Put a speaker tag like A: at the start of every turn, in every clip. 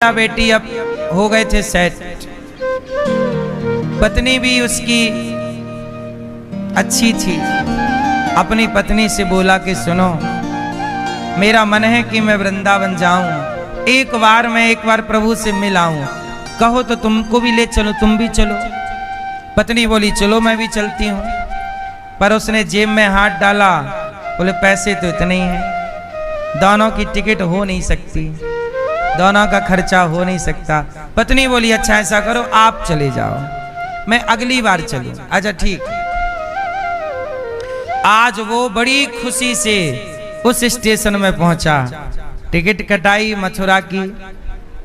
A: बेटी अब हो गए थे सेट। पत्नी भी उसकी अच्छी थी। अपनी पत्नी से बोला कि सुनो, मेरा मन है कि मैं वृंदावन जाऊं, एक बार प्रभु से मिल आऊं, कहो तो तुमको भी ले चलो, तुम भी चलो। पत्नी बोली चलो मैं भी चलती हूं। पर उसने जेब में हाथ डाला, बोले पैसे तो इतने ही हैं, दोनों की टिकट हो नहीं सकती, दोनों का खर्चा हो नहीं सकता। पत्नी बोली अच्छा ऐसा करो आप चले जाओ, मैं अगली बार चलूं। अच्छा ठीक। आज वो बड़ी खुशी से उस स्टेशन में पहुंचा, टिकट कटाई, मथुरा की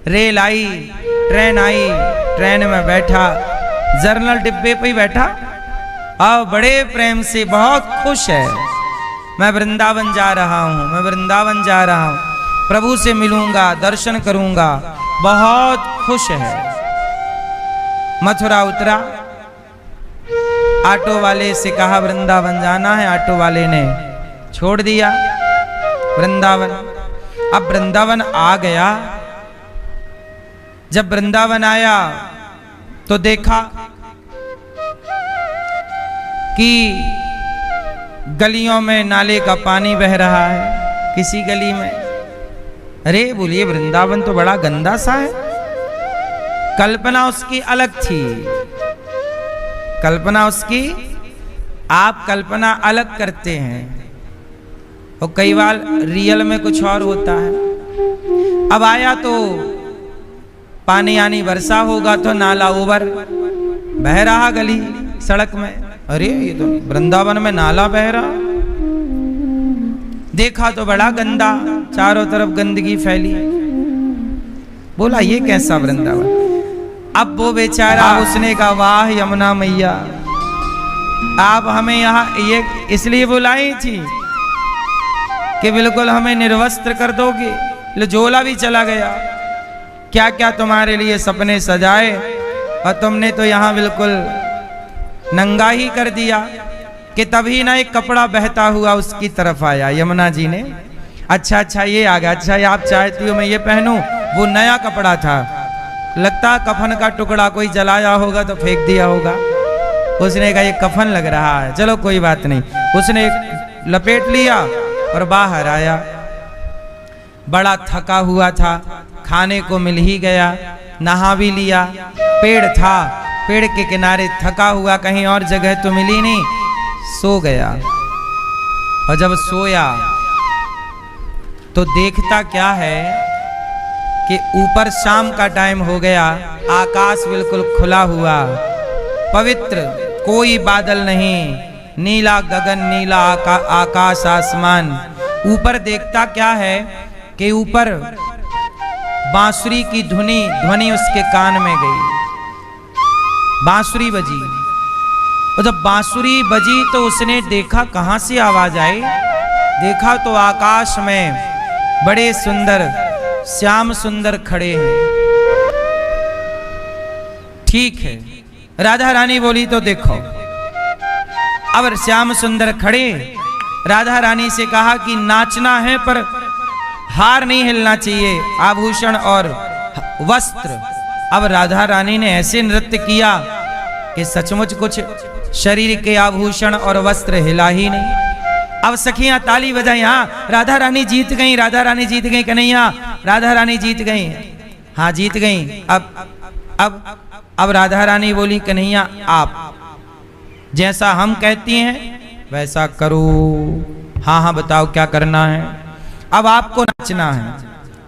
A: रेल आई, ट्रेन आई, ट्रेन में बैठा, जर्नल डिब्बे पे ही बैठा और बड़े प्रेम से बहुत खुश है, मैं वृंदावन जा रहा हूं, मैं वृंदावन जा रहा हूं, प्रभु से मिलूंगा, दर्शन करूंगा, बहुत खुश है। मथुरा उतरा, ऑटो वाले से कहा वृंदावन जाना है, ऑटो वाले ने छोड़ दिया वृंदावन। अब वृंदावन आ गया। जब वृंदावन आया तो देखा कि गलियों में नाले का पानी बह रहा है, किसी गली में। अरे बोलिए वृंदावन तो बड़ा गंदा सा है। कल्पना उसकी अलग थी, कल्पना उसकी, आप कल्पना अलग करते हैं और कई बार रियल में कुछ और होता है। अब आया तो पानी यानी वर्षा होगा तो नाला ओवर बह रहा गली सड़क में। अरे ये तो वृंदावन में नाला बह रहा। देखा तो बड़ा गंदा, चारों तरफ गंदगी फैली। बोला ये कैसा वृंदावन। अब वो बेचारा, उसने कहा वाह यमुना मैया, आप हमें यहाँ ये इसलिए बुलाई थी कि बिल्कुल हमें निर्वस्त्र कर दोगे। लजोला भी चला गया, क्या क्या तुम्हारे लिए सपने सजाए और तुमने तो यहाँ बिल्कुल नंगा ही कर दिया। कि तभी ना एक कपड़ा बहता हुआ उसकी तरफ आया यमुना जी ने। अच्छा अच्छा ये आ गया, अच्छा ये आप चाहती हो मैं ये पहनूं। वो नया कपड़ा था, लगता कफन का टुकड़ा कोई जलाया होगा तो फेंक दिया होगा। उसने कहा ये कफन लग रहा है, चलो कोई बात नहीं। उसने लपेट लिया और बाहर आया। बड़ा थका हुआ था, खाने को मिल ही गया, नहा भी लिया। पेड़ था, पेड़ के किनारे थका हुआ, कहीं और जगह तो मिली नहीं, सो गया। और जब सोया तो देखता क्या है कि ऊपर शाम का टाइम हो गया, आकाश बिल्कुल खुला हुआ, पवित्र, कोई बादल नहीं, नीला गगन, नीला आकाश, आसमान। ऊपर देखता क्या है कि ऊपर बांसुरी की ध्वनि उसके कान में गई। बांसुरी बजी, और जब बांसुरी बजी तो उसने देखा कहां से आवाज आई। देखा तो आकाश में बड़े सुंदर श्याम सुंदर खड़े हैं। ठीक है, राधा रानी बोली तो देखो। अब श्याम सुंदर खड़े, राधा रानी से कहा कि नाचना है पर हार नहीं हिलना चाहिए, आभूषण और वस्त्र। अब राधा रानी ने ऐसे नृत्य किया कि सचमुच कुछ शरीर के आभूषण और वस्त्र हिला ही नहीं। अब सखियां ताली बजाई, हाँ राधा रानी जीत गई, राधा रानी जीत गई, कन्हैया राधा रानी जीत गई, हाँ जीत गई। अब राधा रानी बोली कन्हैया आप जैसा हम कहती हैं वैसा करो। हाँ हाँ बताओ क्या करना है। अब आपको नाचना है,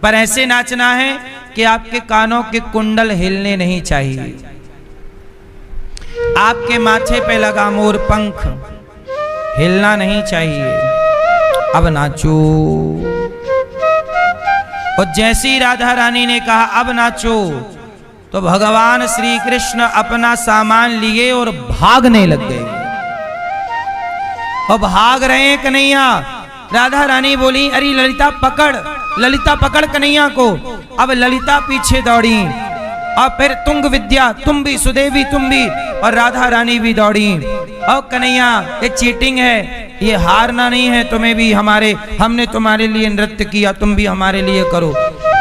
A: पर ऐसे नाचना है कि आपके कानों के कुंडल हिलने नहीं चाहिए, आपके माथे पे लगा मोर पंख हिलना नहीं चाहिए। अब नाचो। और जैसी राधा रानी ने कहा अब नाचो, तो भगवान श्री कृष्ण अपना सामान लिए और भागने लग गए। और भाग रहे हैं कन्हैया। राधा रानी बोली अरे ललिता पकड़, ललिता पकड़ कन्हैया को। अब ललिता पीछे दौड़ी और फिर तुंग विद्या तुम भी, सुदेवी तुम भी, और राधा रानी भी दौड़ी। और कन्हैया ये चीटिंग है, ये हारना नहीं है, तुम्हें भी हमने तुम्हारे लिए नृत्य किया, तुम भी हमारे लिए करो।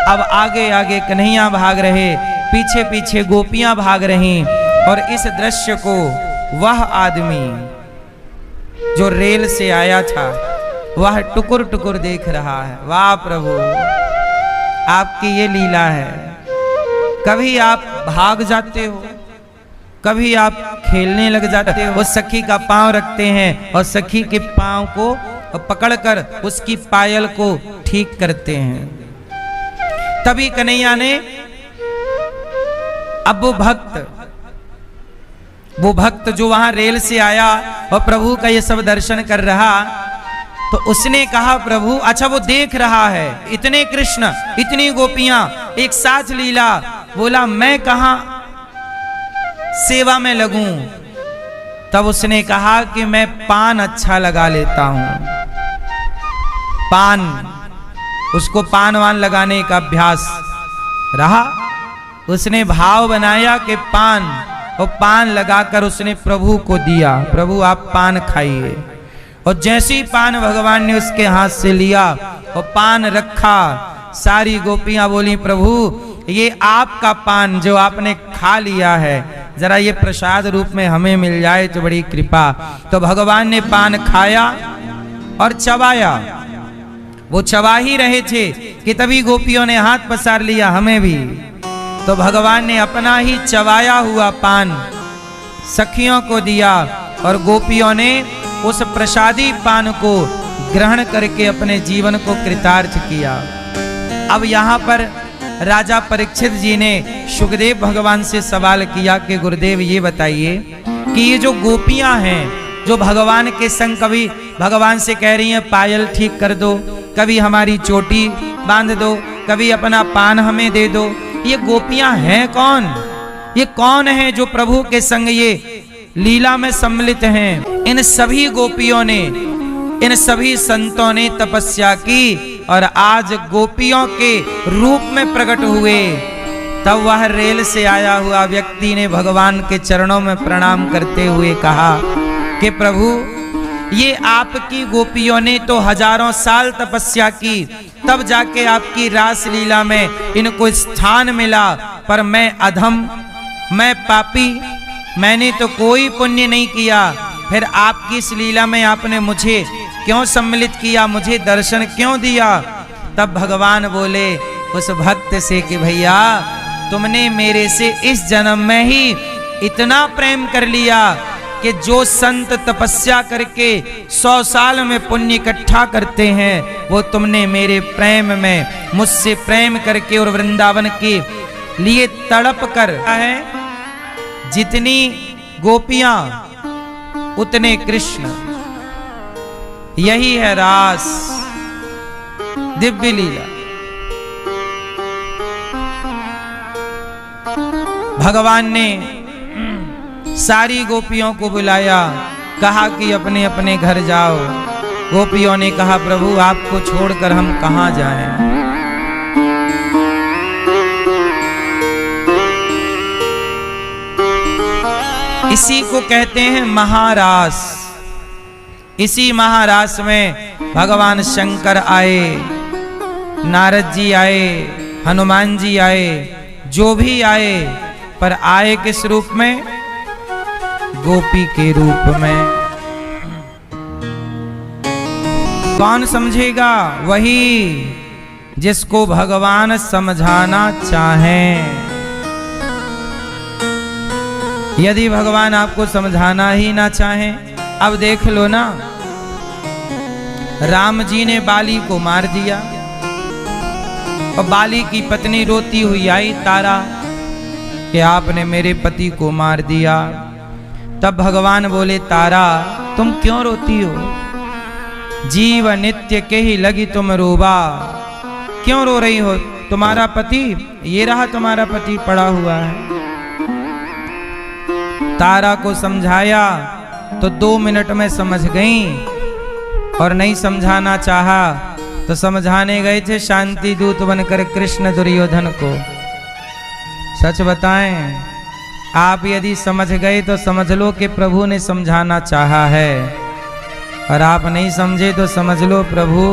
A: अब आगे आगे कन्हैया भाग रहे, पीछे पीछे गोपियां भाग रही, और इस दृश्य को वह आदमी जो रेल से आया था वह टुकुर टुकुर देख रहा है। वाह प्रभु, आपकी ये लीला है। कभी आप भाग जाते हो, कभी आप खेलने लग जाते हो, उस सखी का पांव रखते हैं और सखी के पांव को पकड़कर उसकी पायल को ठीक करते हैं। तभी कन्हैया ने, अब वो भक्त जो वहां रेल से आया और प्रभु का ये सब दर्शन कर रहा, तो उसने कहा प्रभु, अच्छा वो देख रहा है इतने कृष्ण इतनी गोपियां एक साथ लीला, बोला मैं कहां सेवा में लगूं। तब उसने कहा कि मैं पान अच्छा लगा लेता हूं। पान, उसको पान वान लगाने का अभ्यास रहा, उसने भाव बनाया कि पान, और पान लगाकर उसने प्रभु को दिया, प्रभु आप पान खाइए। और जैसे ही पान भगवान ने उसके हाथ से लिया और पान रखा, सारी गोपियां बोली प्रभु ये आपका पान जो आपने खा लिया है, जरा ये प्रसाद रूप में हमें मिल जाए तो बड़ी कृपा। तो भगवान ने पान खाया और चबाया। वो चबा ही रहे थे कि तभी गोपियों ने हाथ पसार लिया हमें भी। तो भगवान ने अपना ही चबाया हुआ पान सखियों को दिया और गोपियों ने उस प्रसादी पान को ग्रहण करके अपने जीवन को कृतार्थ किया। अब यहाँ पर राजा परीक्षित जी ने सुखदेव भगवान से सवाल किया कि गुरुदेव ये बताइए कि ये जो गोपियां हैं जो भगवान के संग कभी भगवान से कह रही हैं पायल ठीक कर दो, कभी हमारी चोटी बांध दो, कभी अपना पान हमें दे दो, ये गोपियां हैं कौन? ये कौन है जो प्रभु के संग ये लीला में सम्मिलित हैं? इन सभी गोपियों ने, इन सभी संतों ने तपस्या की और आज गोपियों के रूप में प्रकट हुए। तब वह रेल से आया हुआ व्यक्ति ने भगवान के चरणों में प्रणाम करते हुए कहा कि प्रभु ये आपकी गोपियों ने तो हजारों साल तपस्या की, तब जाके आपकी रास लीला में इनको स्थान मिला, पर मैं अधम, मैं पापी, मैंने तो कोई पुण्य नहीं किया, फिर आपकी इस लीला में आपने मुझे क्यों सम्मिलित किया, मुझे दर्शन क्यों दिया? तब भगवान बोले उस भक्त से कि भैया तुमने मेरे से इस जन्म में ही इतना प्रेम कर लिया कि जो संत तपस्या करके 100 साल में पुण्य इकट्ठा करते हैं वो तुमने मेरे प्रेम में मुझसे प्रेम करके और वृंदावन के लिए तड़प कर है। जितनी गोपियां उतने कृष्ण, यही है रास दिव्य लीला। भगवान ने सारी गोपियों को बुलाया, कहा कि अपने अपने घर जाओ। गोपियों ने कहा प्रभु आपको छोड़कर हम कहां जाएं? इसी को कहते हैं महारास। इसी महारास में भगवान शंकर आए, नारद जी आए, हनुमान जी आए, जो भी आए, पर आए किस रूप में? गोपी के रूप में। कौन समझेगा? वही जिसको भगवान समझाना चाहें। यदि भगवान आपको समझाना ही ना चाहें, अब देख लो ना, राम जी ने बाली को मार दिया और बाली की पत्नी रोती हुई आई तारा कि आपने मेरे पति को मार दिया। तब भगवान बोले तारा तुम क्यों रोती हो? जीव नित्य के ही लगी तुम रोबा, क्यों रो रही हो? तुम्हारा पति, ये रहा तुम्हारा पति पड़ा हुआ है। तारा को समझाया तो 2 मिनट में समझ गई, और नहीं समझाना चाहा तो समझाने गए थे शांति दूत बनकर कृष्ण दुर्योधन को। सच बताएं, आप यदि समझ गए तो समझ लो कि प्रभु ने समझाना चाहा है, और आप नहीं समझे तो समझ लो प्रभु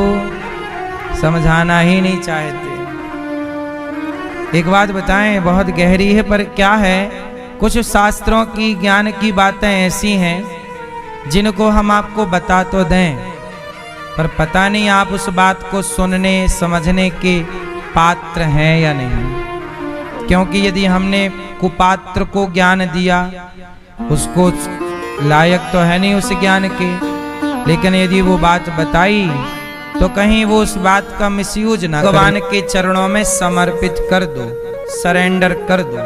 A: समझाना ही नहीं चाहते। एक बात बताएं, बहुत गहरी है, पर क्या है, कुछ शास्त्रों की ज्ञान की बातें ऐसी हैं जिनको हम आपको बता तो दें, पर पता नहीं आप उस बात को सुनने समझने के पात्र हैं या नहीं। क्योंकि यदि हमने कुपात्र को ज्ञान दिया, उसको लायक तो है नहीं उस ज्ञान के, लेकिन यदि वो बात बताई तो कहीं वो उस बात का मिसयूज ना, भगवान के चरणों में समर्पित कर दो, सरेंडर कर दो।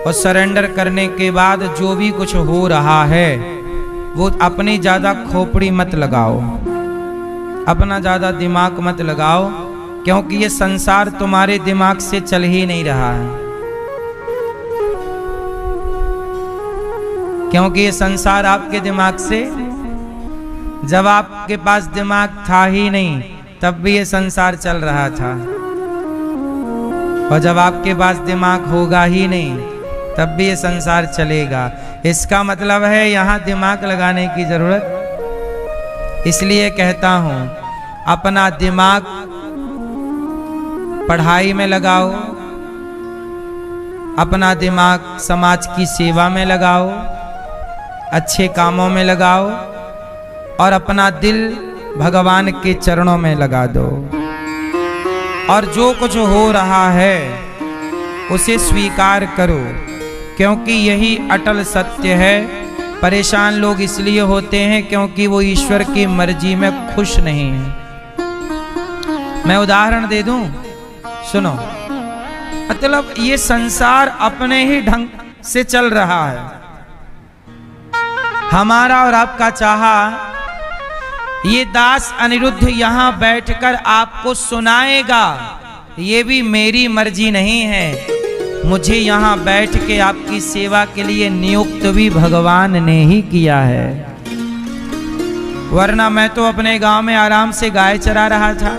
A: और सरेंडर करने के बाद जो भी कुछ हो रहा है वो अपनी ज्यादा खोपड़ी मत लगाओ, अपना ज्यादा दिमाग मत लगाओ, क्योंकि ये संसार तुम्हारे दिमाग से चल ही नहीं रहा है। क्योंकि ये संसार आपके दिमाग से, जब आपके पास दिमाग था ही नहीं तब भी ये संसार चल रहा था, और जब आपके पास दिमाग होगा ही नहीं तब भी ये संसार चलेगा। इसका मतलब है यहाँ दिमाग लगाने की जरूरत। इसलिए कहता हूं, अपना दिमाग पढ़ाई में लगाओ, अपना दिमाग समाज की सेवा में लगाओ, अच्छे कामों में लगाओ, और अपना दिल भगवान के चरणों में लगा दो। और जो कुछ हो रहा है उसे स्वीकार करो, क्योंकि यही अटल सत्य है। परेशान लोग इसलिए होते हैं क्योंकि वो ईश्वर की मर्जी में खुश नहीं है। मैं उदाहरण दे दूं, सुनो। मतलब ये संसार अपने ही ढंग से चल रहा है, हमारा और आपका चाहा। ये दास अनिरुद्ध यहां बैठकर आपको सुनाएगा, ये भी मेरी मर्जी नहीं है। मुझे यहां बैठ के आपकी सेवा के लिए नियुक्त भी भगवान ने ही किया है, वरना मैं तो अपने गांव में आराम से गाय चरा रहा था।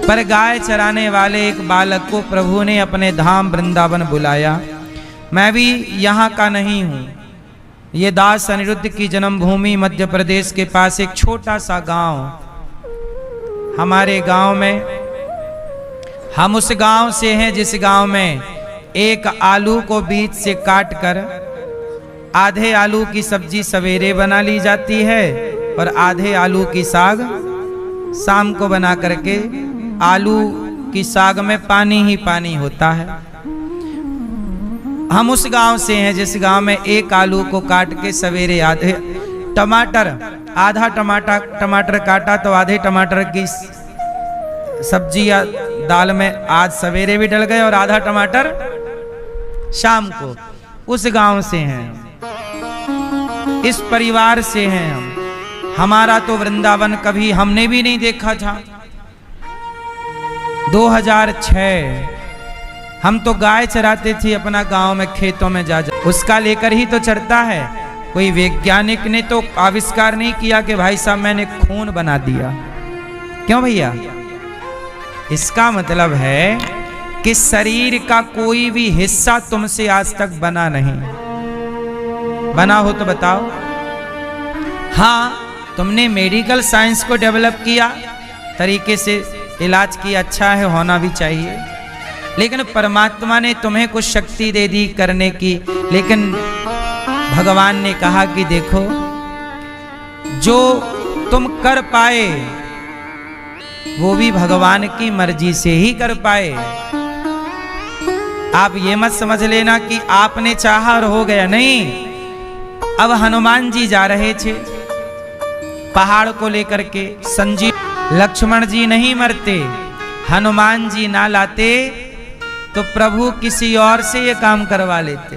A: पर गाय चराने वाले एक बालक को प्रभु ने अपने धाम वृंदावन बुलाया। मैं भी यहाँ का नहीं हूँ। ये दास अनिरुद्ध की जन्मभूमि मध्य प्रदेश के पास एक छोटा सा गांव, हमारे गांव में, हम उस गांव से हैं जिस गांव में एक आलू को बीच से काट कर आधे आलू की सब्जी सवेरे बना ली जाती है और आधे आलू की साग शाम को बना करके, आलू की साग में पानी ही पानी होता है। हम उस गांव से हैं जिस गांव में एक आलू को काट के सवेरे आधे टमाटर, आधा टमाटर काटा तो आधे टमाटर की सब्जी या दाल में आज सवेरे भी डल गए और आधा टमाटर शाम को। उस गांव से हैं, इस परिवार से हैं हम। हमारा तो वृंदावन कभी हमने भी नहीं देखा था। 2006 हम तो गाय चराते थे अपना गांव में, खेतों में जा उसका लेकर ही तो चढ़ता है। कोई वैज्ञानिक ने तो आविष्कार नहीं किया कि भाई साहब मैंने खून बना दिया। क्यों भैया? इसका मतलब है कि शरीर का कोई भी हिस्सा तुमसे आज तक बना नहीं। बना हो तो बताओ। हाँ, तुमने मेडिकल साइंस को डेवलप किया, तरीके से इलाज किया, अच्छा है, होना भी चाहिए, लेकिन परमात्मा ने तुम्हें कुछ शक्ति दे दी करने की। लेकिन भगवान ने कहा कि देखो, जो तुम कर पाए वो भी भगवान की मर्जी से ही कर पाए। आप ये मत समझ लेना कि आपने चाहा और हो गया, नहीं। अब हनुमान जी जा रहे थे पहाड़ को लेकर के, संजीव लक्ष्मण जी नहीं मरते, हनुमान जी ना लाते तो प्रभु किसी और से ये काम करवा लेते।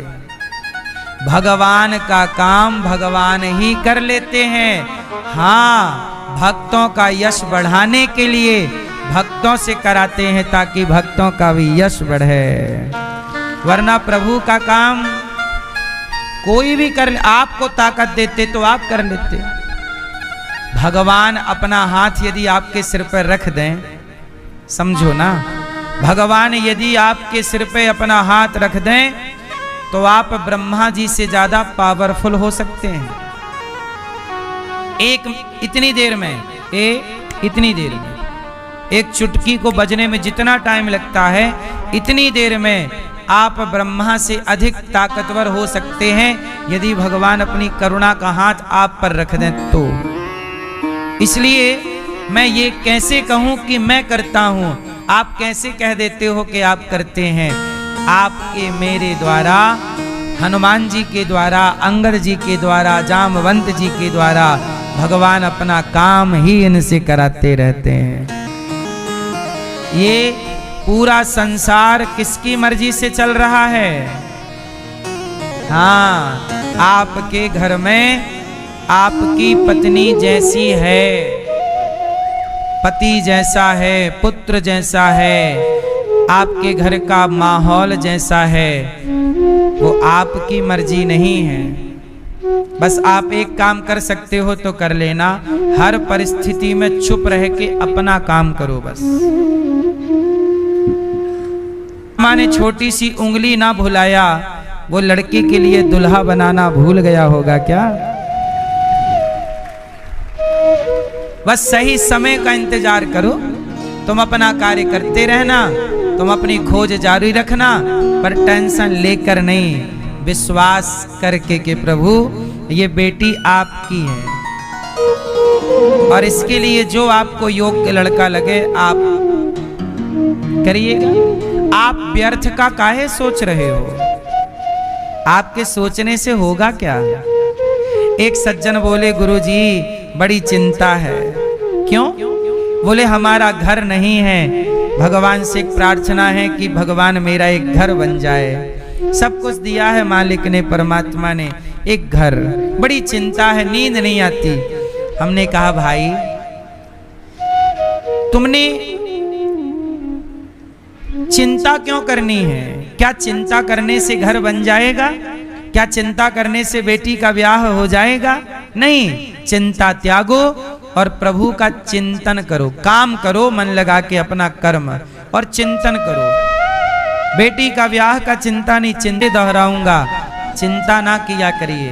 A: भगवान का काम भगवान ही कर लेते हैं। हाँ, भक्तों का यश बढ़ाने के लिए भक्तों से कराते हैं ताकि भक्तों का भी यश बढ़े, वरना प्रभु का काम कोई भी कर ले। आपको ताकत देते तो आप कर लेते। भगवान अपना हाथ यदि आपके सिर पर रख दें, समझो ना, भगवान यदि आपके सिर पे अपना हाथ रख दें तो आप ब्रह्मा जी से ज्यादा पावरफुल हो सकते हैं। इतनी देर में एक चुटकी को बजने में जितना टाइम लगता है, इतनी देर में आप ब्रह्मा से अधिक ताकतवर हो सकते हैं, यदि भगवान अपनी करुणा का हाथ आप पर रख दें तो। इसलिए मैं ये कैसे कहूं कि मैं करता हूं, आप कैसे कह देते हो कि आप करते हैं। आपके मेरे द्वारा, हनुमान जी के द्वारा, अंगद जी के द्वारा, जामवंत जी के द्वारा भगवान अपना काम ही इनसे कराते रहते हैं। ये पूरा संसार किसकी मर्जी से चल रहा है? हाँ, आपके घर में आपकी पत्नी जैसी है, पति जैसा है, पुत्र जैसा है, आपके घर का माहौल जैसा है, वो आपकी मर्जी नहीं है। बस आप एक काम कर सकते हो तो कर लेना, हर परिस्थिति में चुप रह के अपना काम करो बस। माँ ने छोटी सी उंगली ना भुलाया, वो लड़की के लिए दुल्हा बनाना भूल गया होगा क्या? बस सही समय का इंतजार करो, तुम अपना कार्य करते रहना, तुम अपनी खोज जारी रखना, पर टेंशन लेकर नहीं, विश्वास करके कि प्रभु ये बेटी आपकी है और इसके लिए जो आपको योग्य लड़का लगे आप करिएगा। आप व्यर्थ का काहे सोच रहे हो? आपके सोचने से होगा क्या? एक सज्जन बोले, गुरुजी बड़ी चिंता है। क्यों? बोले हमारा घर नहीं है, भगवान से एक प्रार्थना है कि भगवान मेरा एक घर बन जाए। सब कुछ दिया है मालिक ने, परमात्मा ने, एक घर, बड़ी चिंता है, नींद नहीं आती। हमने कहा भाई तुमने चिंता क्यों करनी है? क्या चिंता करने से घर बन जाएगा? क्या चिंता करने से बेटी का ब्याह हो जाएगा? नहीं, चिंता त्यागो और प्रभु का चिंतन करो, काम करो, मन लगा के अपना कर्म और चिंतन करो। बेटी का ब्याह का चिंता नहीं, चिंता दोहराऊंगा, चिंता ना किया करिए।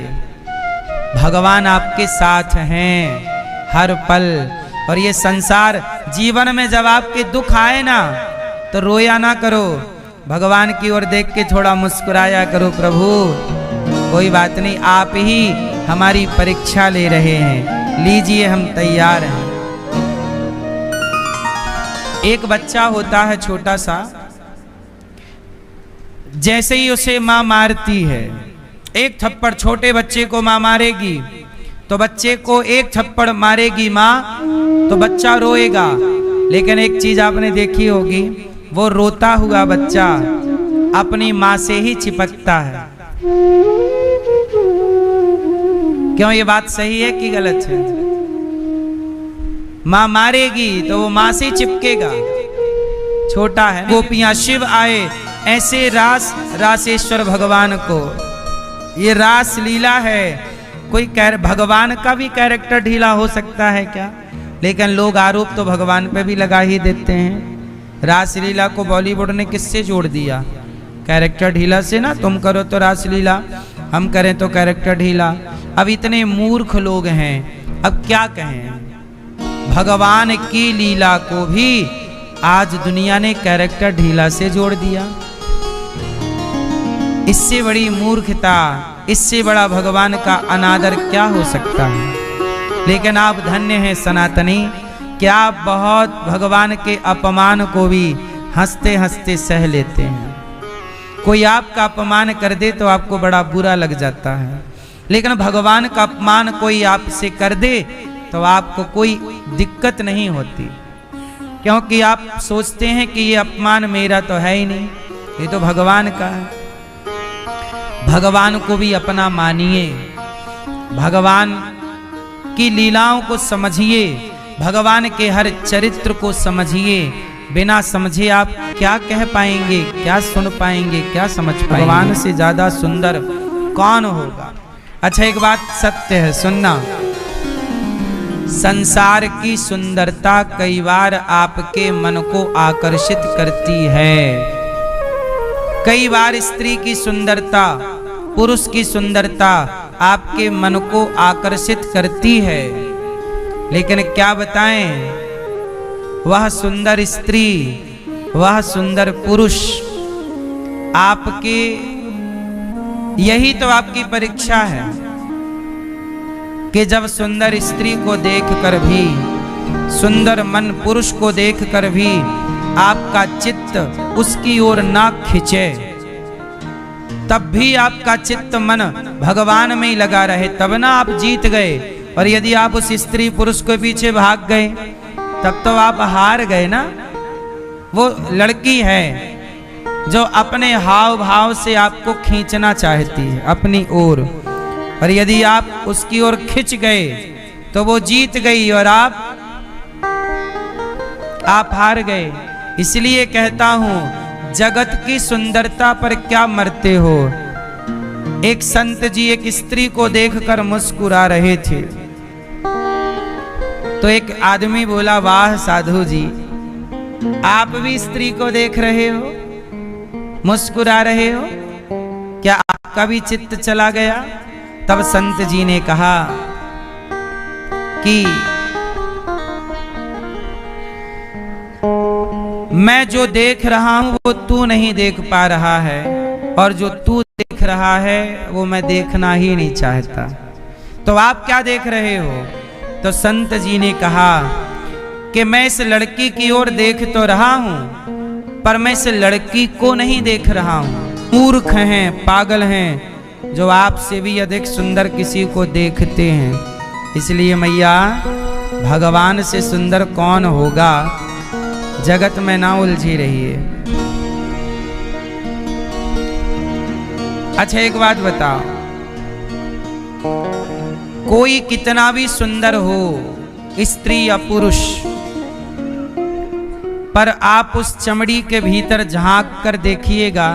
A: भगवान आपके साथ हैं हर पल। और ये संसार जीवन में जब आपके दुख आए ना तो रोया ना करो, भगवान की ओर देख के थोड़ा मुस्कुराया करो, प्रभु कोई बात नहीं, आप ही हमारी परीक्षा ले रहे हैं, लीजिए हम तैयार हैं। एक बच्चा होता है छोटा सा, जैसे ही उसे मां मारती है, एक थप्पड़ छोटे बच्चे को मां मारेगी तो बच्चे को एक थप्पड़ मारेगी मां तो बच्चा रोएगा। लेकिन एक चीज आपने देखी होगी, वो रोता हुआ बच्चा अपनी मां से ही चिपकता है। क्यों? ये बात सही है कि गलत है? मां मारेगी तो वो मां से चिपकेगा, छोटा है। गोपियां शिव आए ऐसे रासेश्वर भगवान को, ये रास लीला है। कोई भगवान का भी कैरेक्टर ढीला हो सकता है क्या? लेकिन लोग आरोप तो भगवान पे भी लगा ही देते हैं। रासलीला को बॉलीवुड ने किससे जोड़ दिया? कैरेक्टर ढीला से ना। तुम करो तो रासलीला, हम करें तो कैरेक्टर ढीला। अब इतने मूर्ख लोग हैं, अब क्या कहें? भगवान की लीला को भी आज दुनिया ने कैरेक्टर ढीला से जोड़ दिया। इससे बड़ी मूर्खता, इससे बड़ा भगवान का अनादर क्या हो सकता है? लेकिन आप धन्य हैं सनातनी कि आप बहुत भगवान के अपमान को भी हंसते हंसते सह लेते हैं। कोई आपका अपमान कर दे तो आपको बड़ा बुरा लग जाता है, लेकिन भगवान का अपमान कोई आपसे कर दे तो आपको कोई दिक्कत नहीं होती, क्योंकि आप सोचते हैं कि ये अपमान मेरा तो है ही नहीं, ये तो भगवान का है। भगवान को भी अपना मानिए, भगवान की लीलाओं को समझिए, भगवान के हर चरित्र को समझिए। बिना समझे आप क्या कह पाएंगे, क्या सुन पाएंगे, क्या समझ पाएंगे? भगवान से ज्यादा सुंदर कौन होगा? अच्छा, एक बात सत्य है, सुनना। संसार की सुंदरता कई बार आपके मन को आकर्षित करती है। कई बार स्त्री की सुंदरता, पुरुष की सुंदरता आपके मन को आकर्षित करती है, लेकिन क्या बताएं, वह सुंदर स्त्री, वह सुंदर पुरुष आपके, यही तो आपकी परीक्षा है कि जब सुंदर स्त्री को देखकर भी, सुंदर मन पुरुष को देखकर भी आपका चित्त उसकी ओर ना खिंचे, तब भी आपका चित्त मन भगवान में ही लगा रहे, तब ना आप जीत गए। और यदि आप उस स्त्री पुरुष के पीछे भाग गए तब तो आप हार गए ना। वो लड़की है जो अपने हाव भाव से आपको खींचना चाहती है अपनी ओर, और यदि आप उसकी ओर खिंच गए तो वो जीत गई और आप हार गए। इसलिए कहता हूं, जगत की सुंदरता पर क्या मरते हो। एक संत जी एक स्त्री को देखकर मुस्कुरा रहे थे, तो एक आदमी बोला, वाह साधु जी, आप भी स्त्री को देख रहे हो, मुस्कुरा रहे हो, क्या आपका भी चित्त चला गया? तब संत जी ने कहा कि मैं जो देख रहा हूं वो तू नहीं देख पा रहा है, और जो तू देख रहा है वो मैं देखना ही नहीं चाहता। तो आप क्या देख रहे हो? तो संत जी ने कहा कि मैं इस लड़की की ओर देख तो रहा हूं, पर मैं इस लड़की को नहीं देख रहा हूं। मूर्ख हैं, पागल हैं जो आपसे भी अधिक सुंदर किसी को देखते हैं। इसलिए मैया, भगवान से सुंदर कौन होगा, जगत में ना उलझी रहिए। अच्छा एक बात बताओ, कोई कितना भी सुंदर हो, स्त्री या पुरुष, पर आप उस चमड़ी के भीतर झांक कर देखिएगा,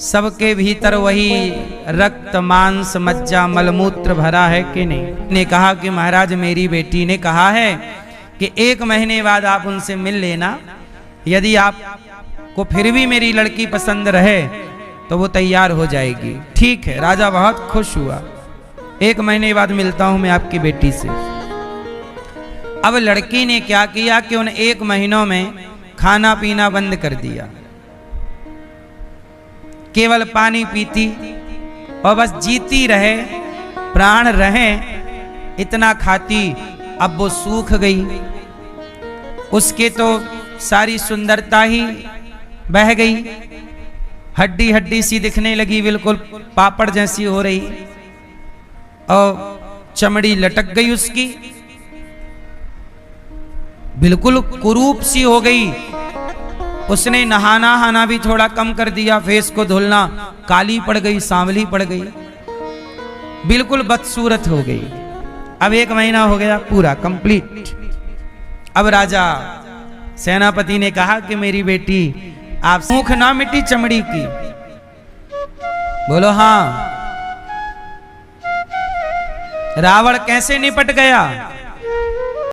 A: सबके भीतर वही रक्त मांस मज्जा मलमूत्र भरा है कि नहीं। ने कहा कि महाराज, मेरी बेटी ने कहा है कि 1 महीने बाद आप उनसे मिल लेना, यदि आपको फिर भी मेरी लड़की पसंद रहे तो वो तैयार हो जाएगी। ठीक है। राजा बहुत खुश हुआ, 1 महीने बाद मिलता हूं मैं आपकी बेटी से। अब लड़की ने क्या किया कि उन 1 महीनों में खाना पीना बंद कर दिया, केवल पानी पीती और बस जीती रहे, प्राण रहे, इतना खाती। अब वो सूख गई, उसके तो सारी सुंदरता ही बह गई, हड्डी हड्डी सी दिखने लगी, बिल्कुल पापड़ जैसी हो रही, और चमड़ी लटक गई उसकी, बिल्कुल कुरूप सी हो गई। उसने नहाना भी थोड़ा कम कर दिया, फेस को धुलना, काली पड़ गई, सांवली पड़ गई, बिल्कुल बदसूरत हो गई। अब 1 महीना हो गया पूरा कंप्लीट। अब राजा सेनापति ने कहा कि मेरी बेटी, आप सूख ना मिट्टी चमड़ी की? बोलो हाँ। रावण कैसे निपट गया?